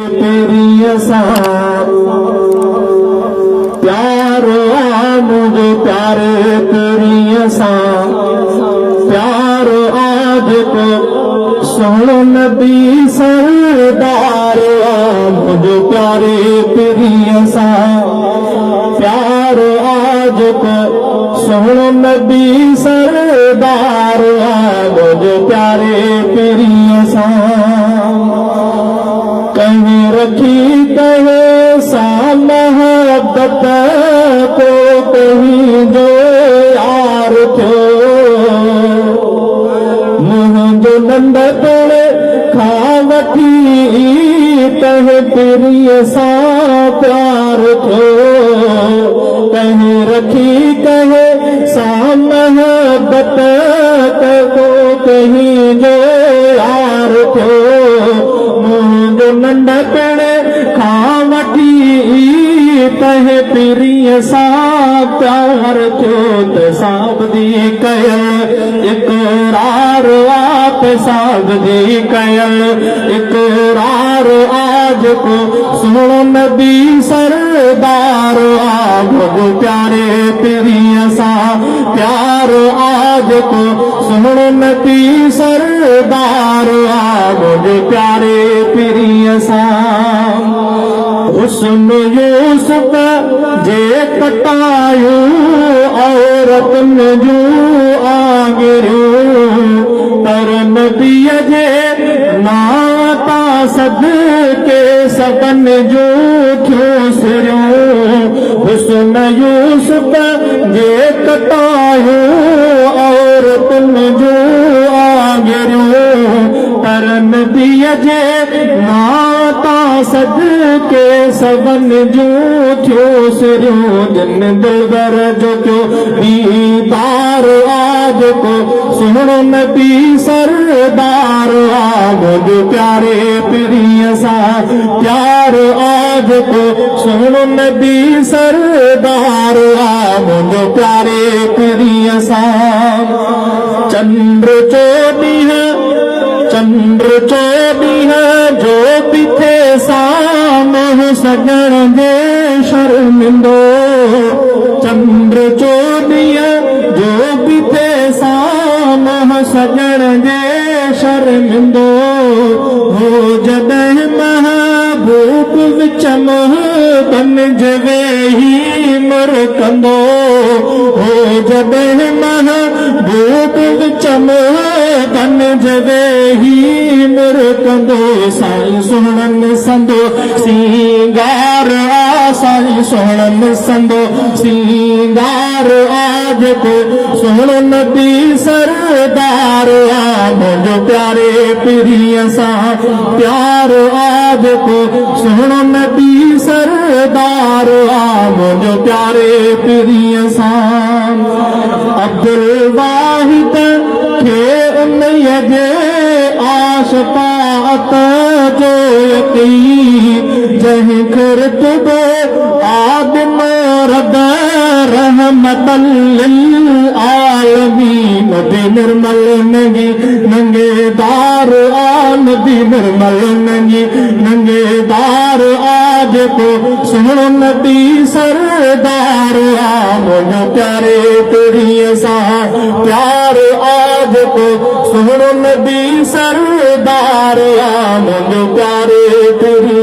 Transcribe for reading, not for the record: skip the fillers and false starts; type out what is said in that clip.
तेरी असां प्यार मुझे प्यारे तेरी असां प्यार आज को सोहणो नबी सरदार मुझे प्यारे तेरी असां प्यार आज को सोहणो नबी सरदार मुझे प्यारे तेरी असां कहीं रखी कहे सा मोहब्बत को कहीं जो यार थियो मुंहिंजो नंढपण खां वठी कहे तेरी सां प्यार थियो कहीं रखी कहे सा मोहब्बत को कहीं जो यार थियो मुंहिंजो नंढपण खां वठी कहे पीरीअ सां प्यार थियो त साहब जी कयल इकरार आप साहब जी कयल इकरार आज को सुनो नबी सरदार मुझे प्यारे पीरीअ सां प्यार आज को सुनो नबी सरदार मुझे प्यारे पीरीअ सां हुस्न यूसुफ जे कटायूं औरतन जूं आङिरियूं पर नबीअ जे नाता सदके सबन जूं थियूं सिरियूं हुस्न यूसुफ जे कटायूं औरतन जूं आङिरियूं पर नबीअ जे नाता सदके सबन जूं थियूं सिरियूं जिन दिलबर जो थियो दीदार आज को सुनो नबी सरदार मुझे प्यारे पीरीअ सां प्यार आज को सुनो नबी सरदार मुझे प्यारे पीरीअ सां चंद्र चोॾींह जो पिथे सामोह सजण जे शर्मिंदो चंद्र चोॾींह जो पिथे सामोह सजण जे शर्मिंदो हो जॾहिं महबूब विच मोहबन जे वेही मुरकंदो हो जॾहिं महबूब विच मोहबन जे वेही मुरकंदो साईं सुहिणनि संदो सींगार साईं सुहिणनि संदो सींगार आज को सुहिणो नबी सरदार मुंहिंजो प्यारे पीरीअ सां प्यार आज को सुहिणो नबी सरदार मुंहिंजो प्यारे पीरीअ सां अब्दुल वाहिद खे उन्हीअ जे आशफाअत जो यकीन जंहिं खुर्तबो आदम रद रहमतल लिल आलमीन नबी निर्मल नंगेदार नबी निर्मल नंगेदार आज को सुनो नबी सरदार मुझे प्यारे पीरीअ सां प्यार आज को सुनो नबी सरदार मुझे प्यारे पीरीअ